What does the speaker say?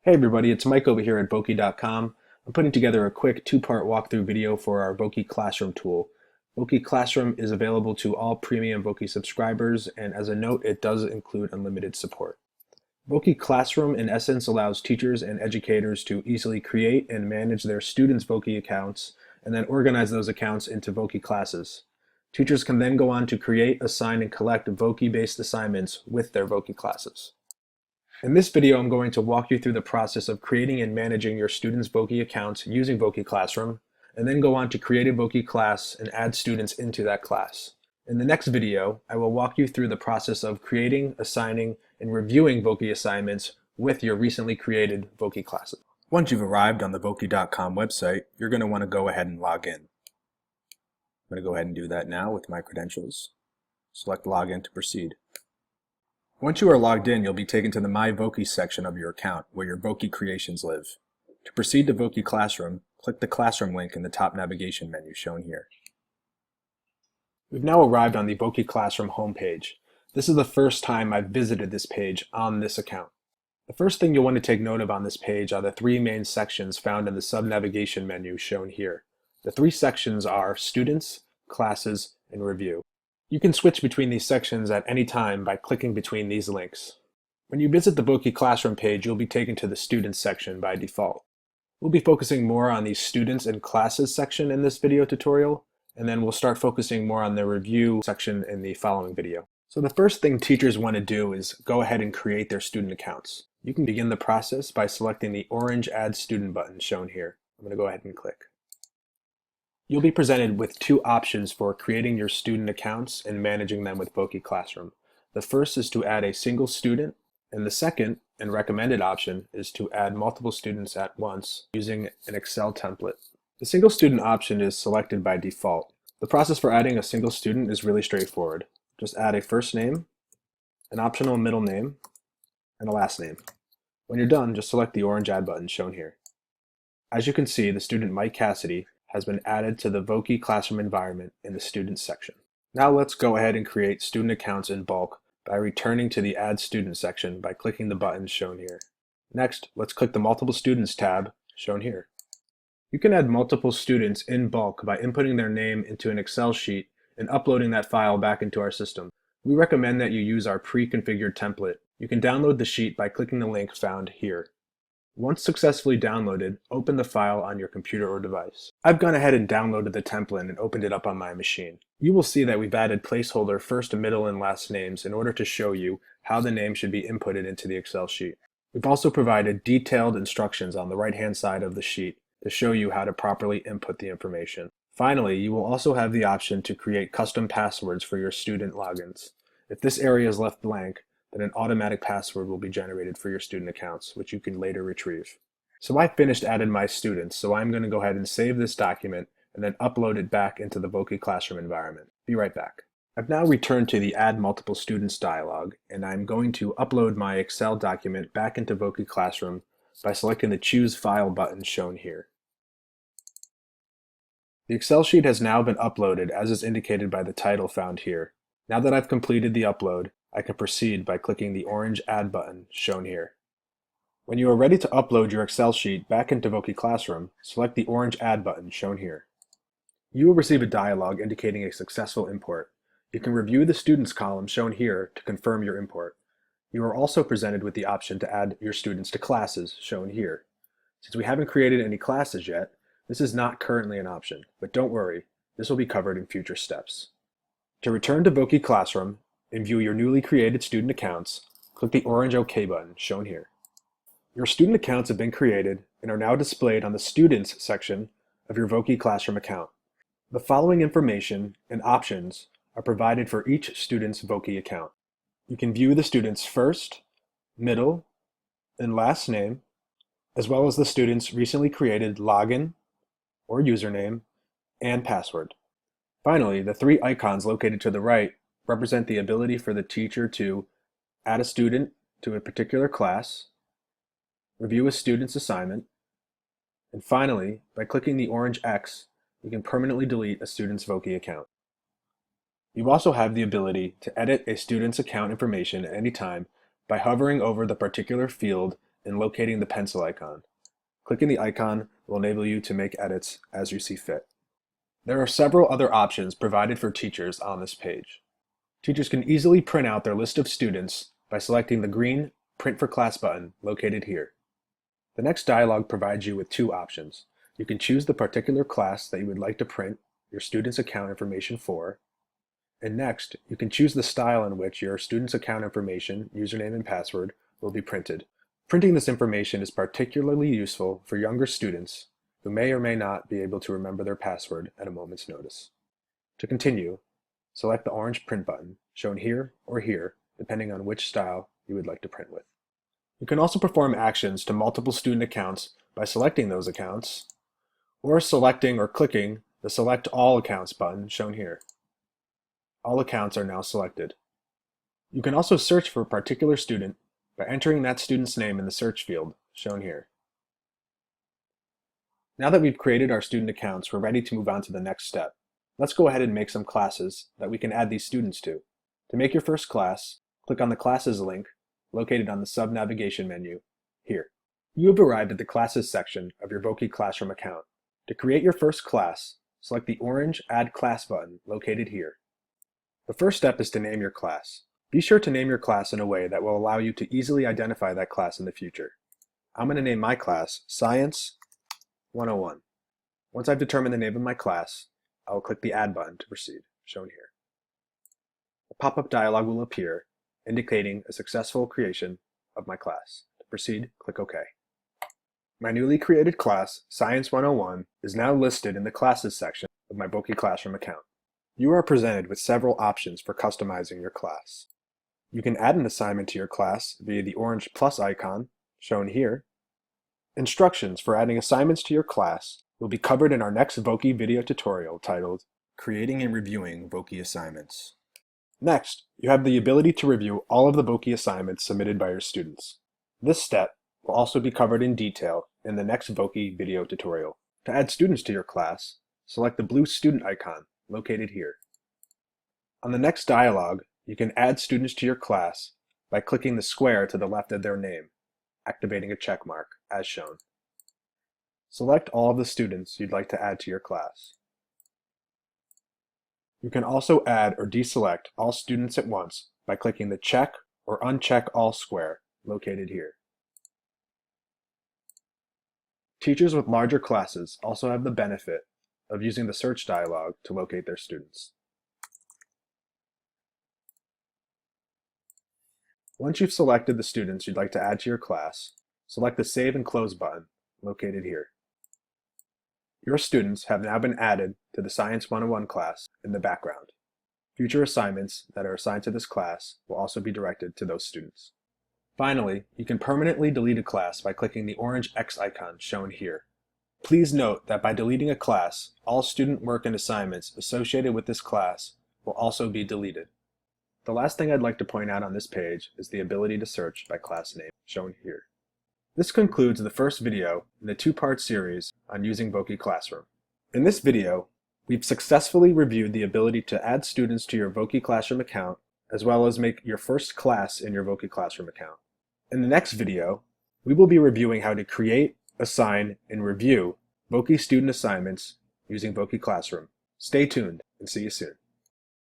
Hey everybody, it's Mike over here at Voki.com. I'm putting together a quick two-part walkthrough video for our Voki Classroom tool. Voki Classroom is available to all premium Voki subscribers, and as a note, it does include unlimited support. Voki Classroom in essence allows teachers and educators to easily create and manage their students' Voki accounts and then organize those accounts into Voki classes. Teachers can then go on to create, assign, and collect Voki-based assignments with their Voki classes. In this video, I'm going to walk you through the process of creating and managing your students' Voki accounts using Voki Classroom, and then go on to create a Voki class and add students into that class. In the next video, I will walk you through the process of creating, assigning, and reviewing Voki assignments with your recently created Voki classes. Once you've arrived on the Voki.com website, you're going to want to go ahead and log in. I'm going to go ahead and do that now with my credentials. Select Login to proceed. Once you are logged in, you'll be taken to the My Voki section of your account, where your Voki creations live. To proceed to Voki Classroom, click the Classroom link in the top navigation menu shown here. We've now arrived on the Voki Classroom homepage. This is the first time I've visited this page on this account. The first thing you'll want to take note of on this page are the three main sections found in the sub-navigation menu shown here. The three sections are Students, Classes, and Review. You can switch between these sections at any time by clicking between these links. When you visit the Voki Classroom page, you'll be taken to the Students section by default. We'll be focusing more on the Students and Classes section in this video tutorial, and then we'll start focusing more on the Review section in the following video. So the first thing teachers want to do is go ahead and create their student accounts. You can begin the process by selecting the orange Add Student button shown here. I'm going to go ahead and click. You'll be presented with two options for creating your student accounts and managing them with Voki Classroom. The first is to add a single student, and the second and recommended option is to add multiple students at once using an Excel template. The single student option is selected by default. The process for adding a single student is really straightforward. Just add a first name, an optional middle name, and a last name. When you're done, just select the orange Add button shown here. As you can see, the student Mike Cassidy has been added to the Voki Classroom environment in the Students section. Now let's go ahead and create student accounts in bulk by returning to the Add Student section by clicking the buttons shown here. Next, let's click the Multiple Students tab shown here. You can add multiple students in bulk by inputting their name into an Excel sheet and uploading that file back into our system. We recommend that you use our pre-configured template. You can download the sheet by clicking the link found here. Once successfully downloaded, open the file on your computer or device. I've gone ahead and downloaded the template and opened it up on my machine. You will see that we've added placeholder first, middle, and last names in order to show you how the name should be inputted into the Excel sheet. We've also provided detailed instructions on the right-hand side of the sheet to show you how to properly input the information. Finally, you will also have the option to create custom passwords for your student logins. If this area is left blank, then an automatic password will be generated for your student accounts, which you can later retrieve. So I finished adding my students, so I'm going to go ahead and save this document and then upload it back into the Voki Classroom environment. Be right back. I've now returned to the Add Multiple Students dialog, and I'm going to upload my Excel document back into Voki Classroom by selecting the Choose File button shown here. The Excel sheet has now been uploaded as is indicated by the title found here. Now that I've completed the upload, I can proceed by clicking the orange Add button shown here. When you are ready to upload your Excel sheet back into Voki Classroom, select the orange Add button shown here. You will receive a dialog indicating a successful import. You can review the Students column shown here to confirm your import. You are also presented with the option to add your students to classes shown here. Since we haven't created any classes yet, this is not currently an option, but don't worry, this will be covered in future steps. To return to Voki Classroom and view your newly created student accounts, click the orange OK button shown here. Your student accounts have been created and are now displayed on the Students section of your Voki Classroom account. The following information and options are provided for each student's Voki account. You can view the student's first, middle, and last name, as well as the student's recently created login or username and password. Finally, the three icons located to the right represent the ability for the teacher to add a student to a particular class, review a student's assignment, and finally, by clicking the orange X, you can permanently delete a student's Voki account. You also have the ability to edit a student's account information at any time by hovering over the particular field and locating the pencil icon. Clicking the icon will enable you to make edits as you see fit. There are several other options provided for teachers on this page. Teachers can easily print out their list of students by selecting the green Print for Class button located here. The next dialog provides you with two options. You can choose the particular class that you would like to print your student's account information for, and next, you can choose the style in which your student's account information, username and password, will be printed. Printing this information is particularly useful for younger students who may or may not be able to remember their password at a moment's notice. To continue, select the orange print button, shown here or here, depending on which style you would like to print with. You can also perform actions to multiple student accounts by selecting those accounts, or selecting or clicking the Select All Accounts button shown here. All accounts are now selected. You can also search for a particular student by entering that student's name in the search field shown here. Now that we've created our student accounts, we're ready to move on to the next step. Let's go ahead and make some classes that we can add these students to. To make your first class, click on the Classes link located on the sub-navigation menu here. You have arrived at the Classes section of your Voki Classroom account. To create your first class, select the orange Add Class button located here. The first step is to name your class. Be sure to name your class in a way that will allow you to easily identify that class in the future. I'm going to name my class Science 101. Once I've determined the name of my class, I will click the Add button to proceed, shown here. A pop-up dialog will appear indicating a successful creation of my class. To proceed, click OK. My newly created class, Science 101, is now listed in the Classes section of my Voki Classroom account. You are presented with several options for customizing your class. You can add an assignment to your class via the orange plus icon, shown here. Instructions for adding assignments to your class will be covered in our next Voki video tutorial titled Creating and Reviewing Voki Assignments. Next, you have the ability to review all of the Voki assignments submitted by your students. This step will also be covered in detail in the next Voki video tutorial. To add students to your class, select the blue student icon located here. On the next dialog, you can add students to your class by clicking the square to the left of their name, activating a check mark, as shown. Select all of the students you'd like to add to your class. You can also add or deselect all students at once by clicking the check or uncheck all square located here. Teachers with larger classes also have the benefit of using the search dialog to locate their students. Once you've selected the students you'd like to add to your class, select the Save and Close button located here. Your students have now been added to the Science 101 class in the background. Future assignments that are assigned to this class will also be directed to those students. Finally, you can permanently delete a class by clicking the orange X icon shown here. Please note that by deleting a class, all student work and assignments associated with this class will also be deleted. The last thing I'd like to point out on this page is the ability to search by class name, shown here. This concludes the first video in the two-part series on using Voki Classroom. In this video, we've successfully reviewed the ability to add students to your Voki Classroom account, as well as make your first class in your Voki Classroom account. In the next video, we will be reviewing how to create, assign, and review Voki student assignments using Voki Classroom. Stay tuned and see you soon.